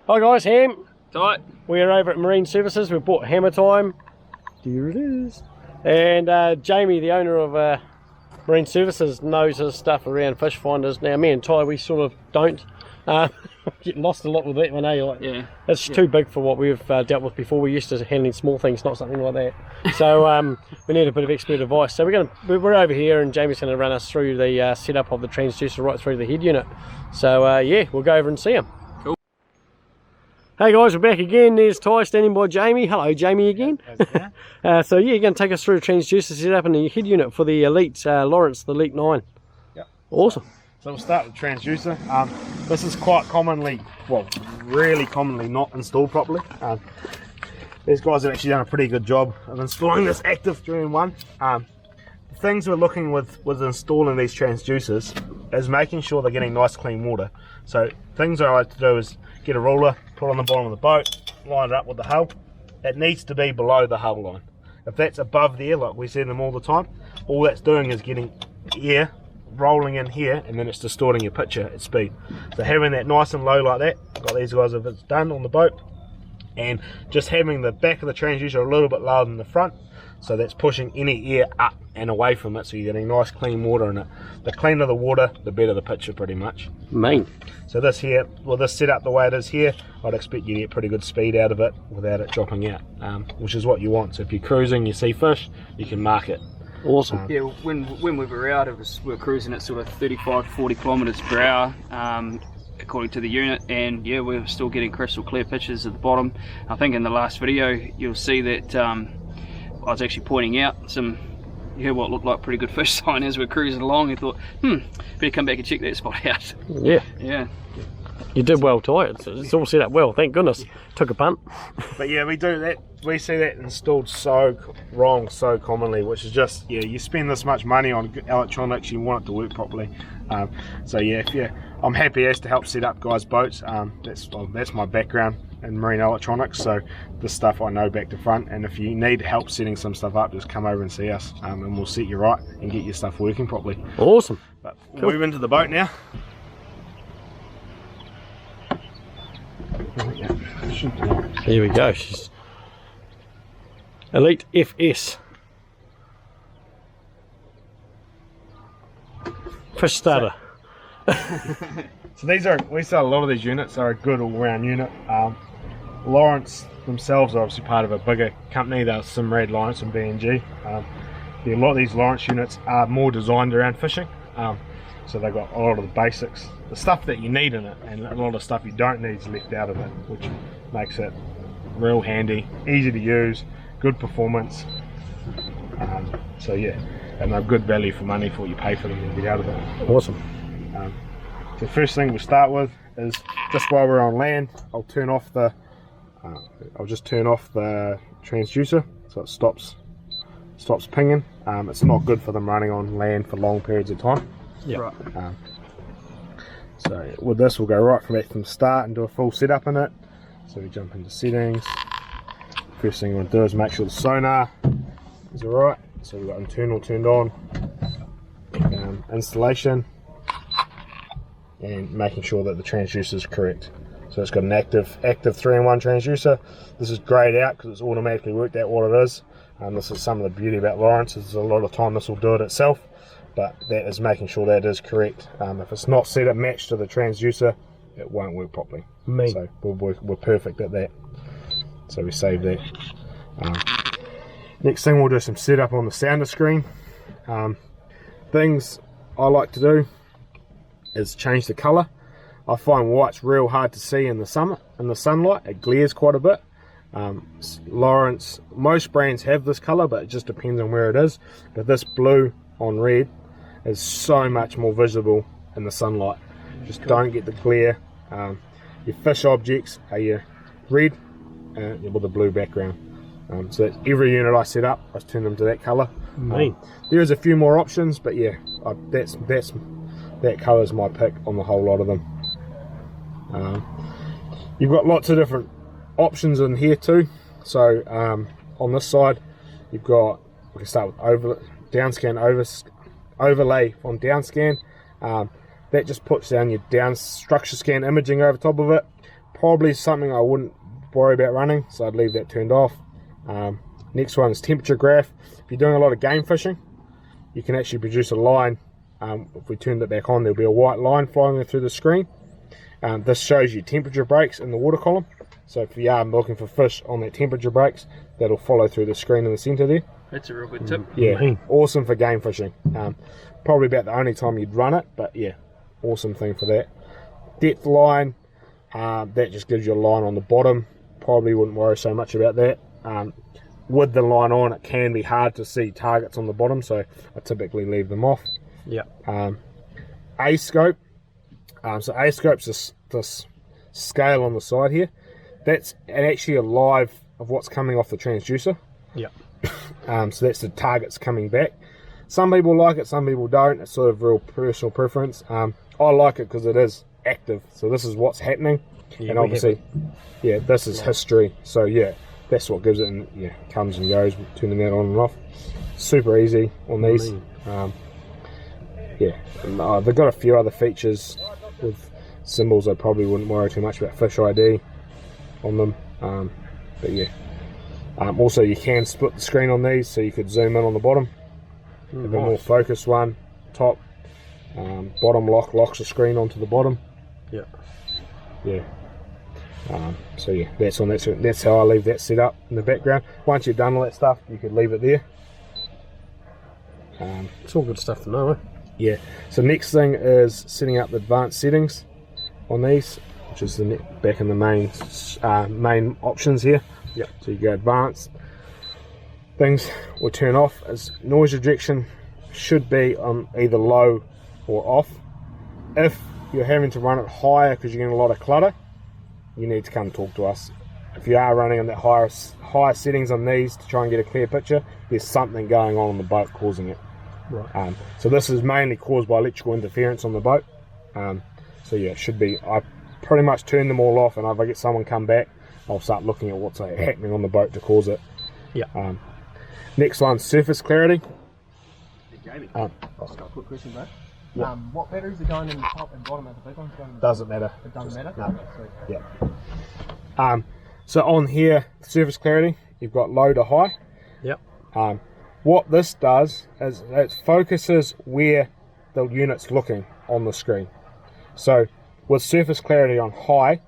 Hi guys, Ham. Tight. We're over at Marine Services. We've bought hammer time. Here it is. And Jamie, the owner of Marine Services, knows his stuff around fish finders. Now me and Ty, we sort of don't. Get lost a lot with that one, eh? Like, yeah. It's too big for what we've dealt with before. We're used to handling small things, not something like that. So we need a bit of expert advice. So we're over here, and Jamie's going to run us through the setup of the transducer right through the head unit. So yeah, we'll go over and see him. Cool. Hey guys, we're back again. There's Ty standing by Jamie. Hello, Jamie again. So yeah, you're going to take us through the transducer setup and the head unit for the Elite Lawrance Elite 9. Yep. Awesome. So we'll start with transducer. This is quite commonly, well, really commonly not installed properly. These guys have actually done a pretty good job of installing this active 3-in-1. The things we're looking with installing these transducers is making sure they're getting nice clean water. So things I like to do is get a ruler, put it on the bottom of the boat, line it up with the hull. It needs to be below the hull line. If that's above there, like we see them all the time, all that's doing is getting air rolling in here, and then it's distorting your picture at speed. So having that nice and low like that, got these guys if it's done on the boat, and just having the back of the transducer a little bit lower than the front, so that's pushing any air up and away from it, so you're getting nice clean water in it. The cleaner the water, the better the picture pretty much. So this here, well, this setup the way it is here, I'd expect you to get pretty good speed out of it without it dropping out, which is what you want. So if you're cruising, you see fish, you can mark it. Awesome. Yeah, when we were out, we were cruising at sort of 35 to 40 kilometres per hour, according to the unit, and yeah, we're still getting crystal clear pictures at the bottom. I think in the last video you'll see that I was actually pointing out some, what looked like pretty good fish sign as we're cruising along, and thought, better come back and check that spot out. Yeah. You did well, Ty. It's all set up well, thank goodness. Took a punt. But yeah, we do that. We see that installed so wrong so commonly, which is just, yeah, you spend this much money on electronics, you want it to work properly. So yeah, I'm happy as to help set up guys' boats. That's my background in marine electronics, so this stuff I know back to front. And if you need help setting some stuff up, just come over and see us, and we'll set you right and get your stuff working properly. Awesome. But we'll move into the boat now. Here we go. She's Elite FS. Fish starter. So we sell a lot of these units. They're a good all-round unit. Lawrance themselves are obviously part of a bigger company. They're Simrad, Lawrance and B&G. A lot of these Lawrance units are more designed around fishing. So they've got a lot of the basics, the stuff that you need in it, and a lot of stuff you don't need is left out of it, which makes it real handy, easy to use, good performance. So yeah, and they're good value for money for what you pay for them and get out of it. Awesome. The first thing we'll start with is, just while we're on land, I'll just turn off the transducer so it stops pinging. It's not good for them running on land for long periods of time. Yeah. Right. So with this, we'll go right from the start and do a full setup in it. So we jump into settings. First thing we want to do is make sure the sonar is alright. So we've got internal turned on, installation, and making sure that the transducer is correct. So it's got an active 3-in-1 transducer. This is grayed out because it's automatically worked out what it is. This is some of the beauty about Lawrance. Is a lot of time this will do it itself, but that is making sure that is correct. If it's not set up matched to the transducer, it won't work properly. So we're perfect at that. So we save that. Next thing, we'll do some setup on the sounder screen. Things I like to do is change the colour. I find white's real hard to see in the sunlight. It glares quite a bit. Lawrance, most brands have this colour, but it just depends on where it is. But this blue on red is so much more visible in the sunlight. Just don't get the glare. Your fish objects are your red with a blue background. So that's every unit I set up, I turn them to that colour. There is a few more options, but yeah, that colour is my pick on the whole lot of them. You've got lots of different options in here too. So on this side, you've got, we can start with overlay on downscan. That just puts down your structure scan imaging over top of it. probably something I wouldn't worry about running, so I'd leave that turned off. Next one is temperature graph. If you're doing a lot of game fishing, you can actually produce a line. If we turned it back on, there'll be a white line flying through the screen. This shows you temperature breaks in the water column. So if you are looking for fish on that temperature breaks, that'll follow through the screen in the center there. That's a real good tip. Yeah, awesome for game fishing. Probably about the only time you'd run it, but yeah, awesome thing for that. Depth line, that just gives you a line on the bottom. Probably wouldn't worry so much about that. With the line on, it can be hard to see targets on the bottom, so I typically leave them off. Yeah. A-scope. So A-scope's this scale on the side here. That's actually a live of what's coming off the transducer. Yeah. So that's the targets coming back. Some people like it, some people don't. It's sort of real personal preference. I like it because it is active. So this is what's happening. Yeah, and obviously, yeah, this is history. So yeah, that's what gives it, and yeah, comes and goes, turning that on and off. Super easy on these. Yeah, and, they've got a few other features with symbols. I probably wouldn't worry too much about fish ID on them. But yeah, also you can split the screen on these, so you could zoom in on the bottom. Have a more focused one, top, bottom locks the screen onto the bottom. Yeah. Yeah. So yeah, that's on that. That's how I leave that set up in the background. Once you've done all that stuff, you could leave it there. It's all good stuff to know, eh? Yeah. So next thing is setting up the advanced settings on these, which is the back in the main options here. Yeah. So you go advanced. Things will turn off as noise rejection should be on either low or off. If you're having to run it higher because you're getting a lot of clutter, you need to come talk to us. If you are running on that higher settings on these to try and get a clear picture, there's something going on the boat causing it. Right. So this is mainly caused by electrical interference on the boat. So yeah, it should be. I pretty much turn them all off, and if I get someone come back, I'll start looking at what's happening on the boat to cause it. Yeah. Next one, surface clarity. Jamie, I've got a quick question, mate. Yeah. What batteries are going in the top and bottom of the big ones? Doesn't matter. It doesn't matter? No. Sweet. Yeah. So on here, surface clarity, you've got low to high. Yep. What this does is it focuses where the unit's looking on the screen. So with surface clarity on high,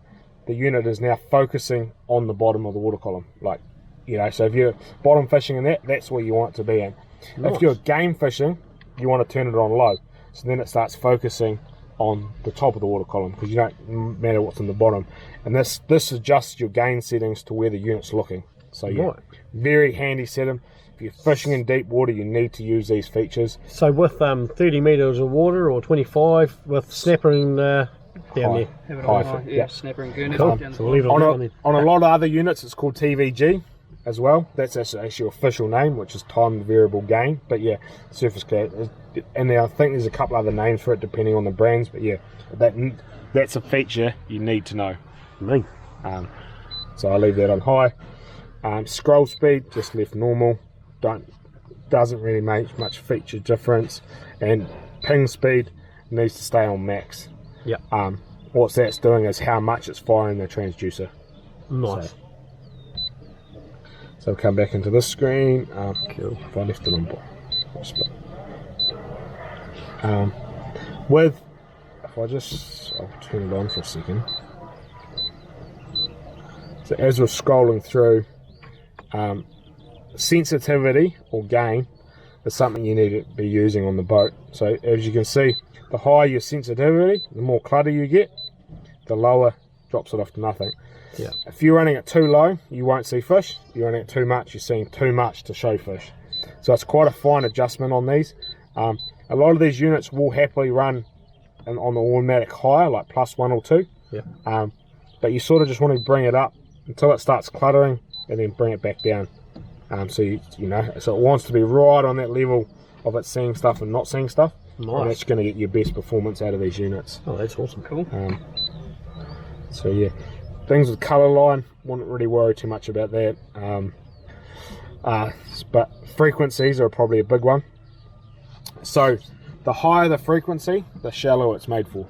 the unit is now focusing on the bottom of the water column. Like, you know, so if you're bottom fishing in that, that's where you want it to be in. Nice. If you're game fishing, you want to turn it on low. So then it starts focusing on the top of the water column, because you don't matter what's in the bottom. And this adjusts your gain settings to where the unit's looking. So yeah, Right. very handy setting. If you're fishing in deep water, you need to use these features. So with 30 metres of water or 25 with snapper and down High. there. Have it High on fit, high, yeah. yeah, snapper and gurney Cool. down the So we'll leave it bottom. on, On a lot of other units, it's called TVG as well. That's actually your official name, which is timed variable gain. But yeah, surface clarity. And I think there's a couple other names for it depending on the brands. But yeah, that's a feature you need to know. Me. So I leave that on high. Scroll speed, just left normal. Doesn't really make much feature difference. And ping speed needs to stay on max. Yeah. What that's doing is how much it's firing the transducer. Nice. So come back into this screen. Cool. If I left it on board. I'll turn it on for a second. So as we're scrolling through, sensitivity or gain is something you need to be using on the boat. So as you can see, the higher your sensitivity, the more clutter you get, the lower drops it off to nothing. Yeah. If you're running it too low, you won't see fish. If you're running it too much, you're seeing too much to show fish. So it's quite a fine adjustment on these. A lot of these units will happily run on the automatic higher, like +1 or 2. Yeah. But you sort of just want to bring it up until it starts cluttering, and then bring it back down. So you know, so it wants to be right on that level of it seeing stuff and not seeing stuff. Nice. And that's going to get your best performance out of these units. Oh, that's awesome. Cool. So yeah, things with colour line, wouldn't really worry too much about that. But frequencies are probably a big one. So the higher the frequency, the shallower it's made for.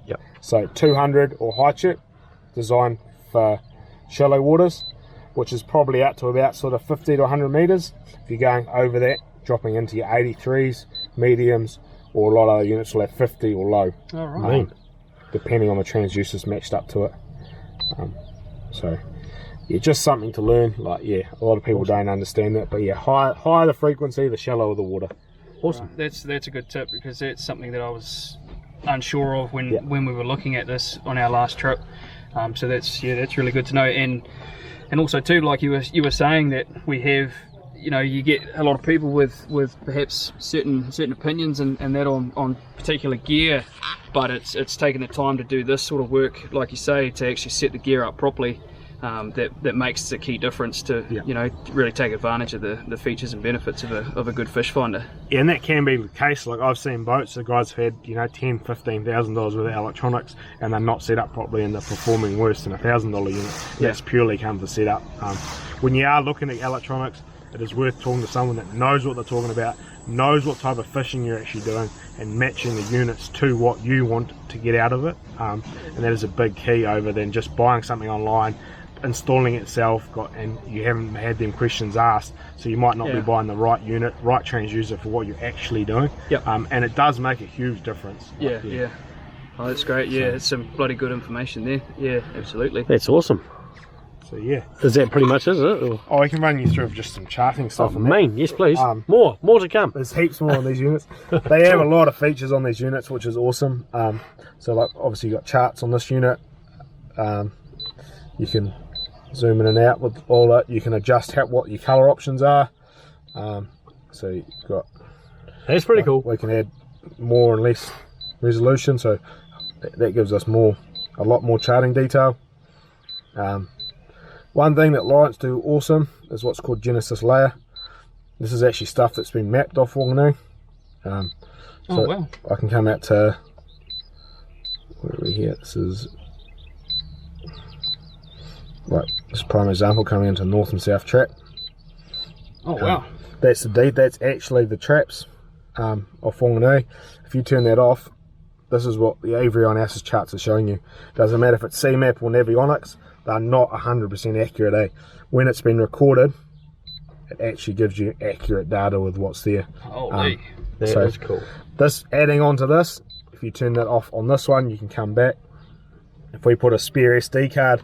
Yep. So 200 or high chip, designed for shallow waters, which is probably up to about sort of 50 to 100 meters. If you're going over that, dropping into your 83s, mediums, or a lot of other units will have 50 or low. All right. Depending on the transducers matched up to it. So yeah, just something to learn. Like, yeah, a lot of people don't understand that, but yeah, higher the frequency, the shallower the water. Awesome. That's a good tip, because that's something that I was unsure of when we were looking at this on our last trip. So that's really good to know. And also too, like you were saying, that we have, you get a lot of people with perhaps certain opinions and that on particular gear, but it's taken the time to do this sort of work, like you say, to actually set the gear up properly. That makes a key difference to really take advantage of the features and benefits of a good fish finder. Yeah, and that can be the case. Like, I've seen boats that guys have had $10,000-$15,000 worth of electronics, and they're not set up properly, and they're performing worse than $1,000 unit. That's purely come to set up. When you are looking at electronics, it is worth talking to someone that knows what they're talking about, knows what type of fishing you're actually doing, and matching the units to what you want to get out of it. And that is a big key over than just buying something online, installing it itself, and you haven't had them questions asked, so you might not be buying the right unit, right transducer for what you're actually doing. And it does make a huge difference. Oh, that's great. It's some bloody good information there. Yeah, absolutely. That's awesome. So yeah, Is that pretty much is it? Or? oh, I can run you through just some charting stuff. Oh, main, yes please. More to come. There's heaps more on these units. They have a lot of features on these units, which is awesome. So like, obviously you got charts on this unit. You can zoom in and out with all that. You can adjust what your color options are. So you've got, That's pretty cool. we can add more and less resolution, so that gives us a lot more charting detail. One thing that Lawrance do awesome is what's called Genesis layer. This is actually stuff that's been mapped off Wanganui. So wow. I can come out to, where are we here? This is, right, this is a prime example coming into north and south trap. Oh wow. That's the deed, that's actually the traps off Wanganui. If you turn that off, this is what the everyone else's charts are showing you. Doesn't matter if it's CMAP or Navionics, they're not 100% accurate. When it's been recorded, it actually gives you accurate data with what's there. Holy. That is cool. This, adding on to this, if you turn that off on this one, you can come back. If we put a spare SD card,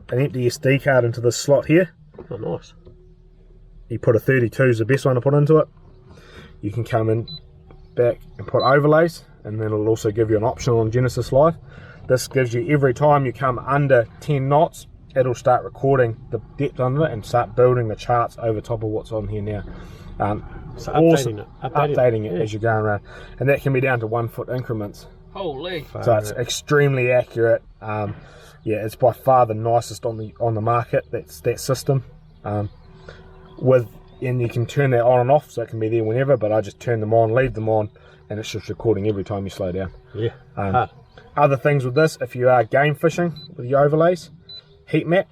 an empty SD card into this slot here, Oh, nice. you put a 32 is the best one to put into it. You can come in back and put overlays, and then it'll also give you an option on Genesis Live. This gives you, every time you come under 10 knots, it'll start recording the depth under it and start building the charts over top of what's on here now. So Awesome. updating it as you're going around, and that can be down to 1 foot increments. Holy. So it's extremely accurate. Yeah, it's by far the nicest on the market. That's that system. And you can turn that on and off, so it can be there whenever. But I just turn them on, leave them on, and it's just recording every time you slow down. Yeah. Other things with this, if you are game fishing with your overlays, heat map,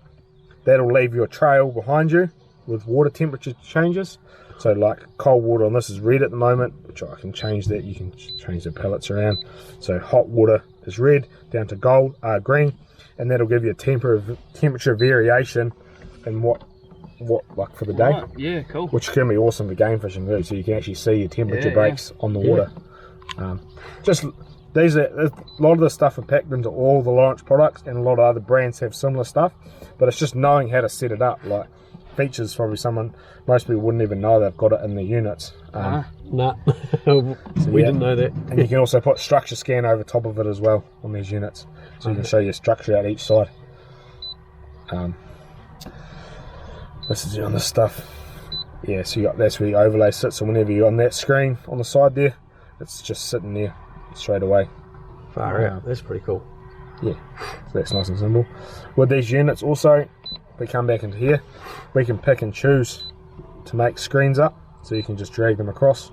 that'll leave your trail behind you with water temperature changes. So like cold water on this is red at the moment, which I can change that. You can change the pellets around. So hot water is red down to green, and that'll give you a temperature variation in what like for the day. Right. Yeah, cool. Which can be awesome for game fishing too. So you can actually see your temperature breaks on the water. A lot of the stuff are packed into all the Lawrance products, and a lot of other brands have similar stuff, but it's just knowing how to set it up. Like features, probably most people wouldn't even know they've got it in their units. Nah. We didn't know that. And you can also put structure scan over top of it as well on these units, so you can show your structure out each side. This is on this stuff. Yeah, so that's where your overlay sits. So whenever you're on that screen on the side there, it's just sitting there straight away. Far out. That's pretty cool. Yeah, so that's nice and simple. With these units also, we come back into here, we can pick and choose to make screens up, so you can just drag them across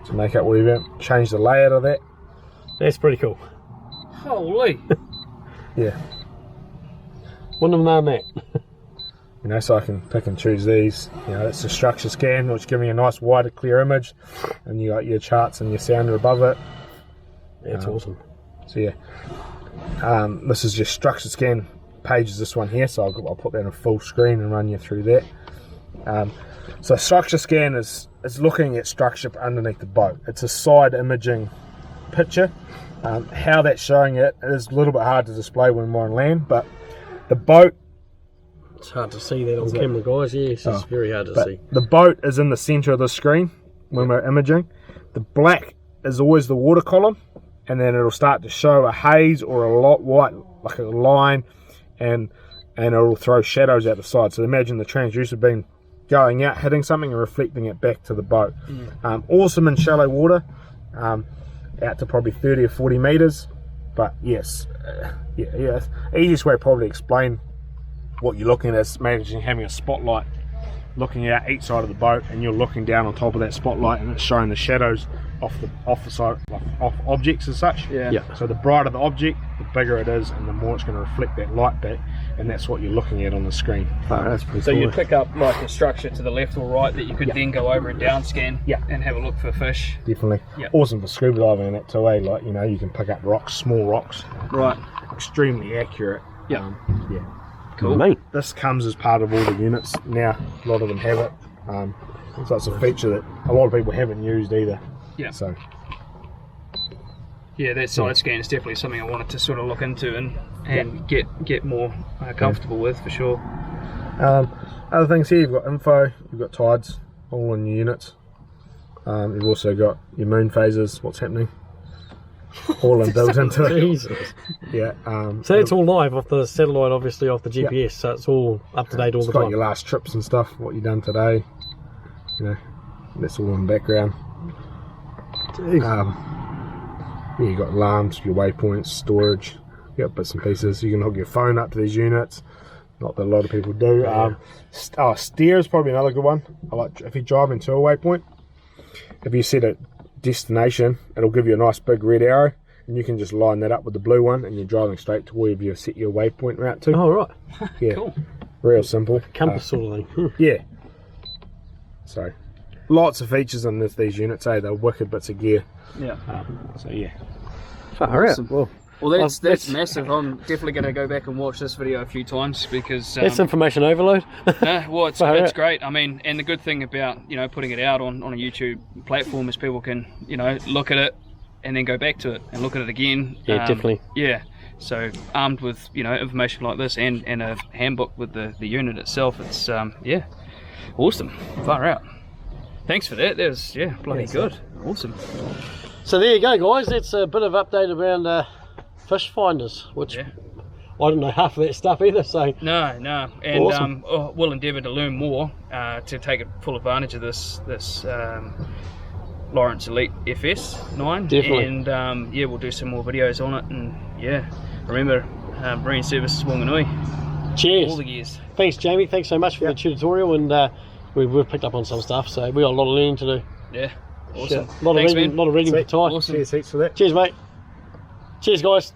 to make up whatever, change the layout of that. That's pretty cool. Holy. Yeah. Wouldn't have known that. You know, so I can pick and choose these. You know, it's a structure scan, which gives me a nice wider, clear image, and you got your charts and your sounder above it. That's awesome. So yeah, This is just structure scan pages, this one here, so I'll put that in a full screen and run you through that. So structure scan is looking at structure underneath the boat. It's a side imaging picture. How that's showing it is a little bit hard to display when we're on land, but the boat, It's hard to see that on camera, guys. Yes, it's very hard to see. the boat is in the center of the screen when we're imaging. The black is always the water column, and then it'll start to show a haze or a lot white, like a line, and it'll throw shadows out the side. So imagine the transducer beam going out, hitting something and reflecting it back to the boat. Awesome in shallow water, out to probably 30 or 40 meters. But yes, easiest way to probably explain what you're looking at is managing having a spotlight looking out each side of the boat, and you're looking down on top of that spotlight, and it's showing the shadows off the side, off objects as such. So the brighter the object, the bigger it is, and the more it's going to reflect that light back, and that's what you're looking at on the screen. That's pretty So cool. you'd pick up like a structure to the left or right that you could then go over and down scan and have a look for fish. Definitely. Awesome for scuba diving and that too, eh? Like, you know, you can pick up rocks, small rocks. Right. Extremely accurate. Cool. Mate. This comes as part of all the units now. A lot of them have it. So it's a feature that a lot of people haven't used either. Yeah. So Yeah, that side scan is definitely something I wanted to sort of look into and get more comfortable with for sure. other things here, you've got info, you've got tides, all in your units. You've also got your moon phases, what's happening, all built into it. Jesus. Yeah. So it's all live off the satellite, obviously off the GPS, so it's all up to date all it's the got time. your last trips and stuff, what you've done today. You know, that's all in the background. Yeah, you got alarms, your waypoints, storage. You got bits and pieces. You can hook your phone up to these units. Not that a lot of people do. Steer is probably another good one. I like if you're driving to a waypoint. If you set a destination, it'll give you a nice big red arrow, and you can just line that up with the blue one, and you're driving straight to wherever you set your waypoint route to. Oh, right. Yeah, Cool. real simple. Compass sort of thing. Yeah. So, lots of features in these units. They're wicked bits of gear. Yeah. So yeah. Far out. Awesome. Well, Well, that's that's- massive. I'm definitely going to go back and watch this video a few times because that's information overload. well, it's Far out. great. I mean, and the good thing about putting it out on a YouTube platform is people can look at it and then go back to it and look at it again. Yeah, definitely. Yeah. So armed with information like this and a handbook with the unit itself, it's awesome. Far out. Thanks for that. That was bloody good. Awesome. So there you go, guys. That's a bit of update around fish finders, which I don't know half of that stuff either. So No, and Awesome. we'll endeavour to learn more to take full advantage of this Lawrance Elite FS9. Definitely. And we'll do some more videos on it. And remember, Marine Services Wanganui, cheers. all the gears. Thanks, Jamie. Thanks so much for the tutorial, and we've picked up on some stuff. So we got a lot of learning to do. Yeah, awesome. A lot Thanks, of reading, man. lot of reading for Ty. Awesome. Cheers heaps for that. Cheers, mate. Cheers, guys.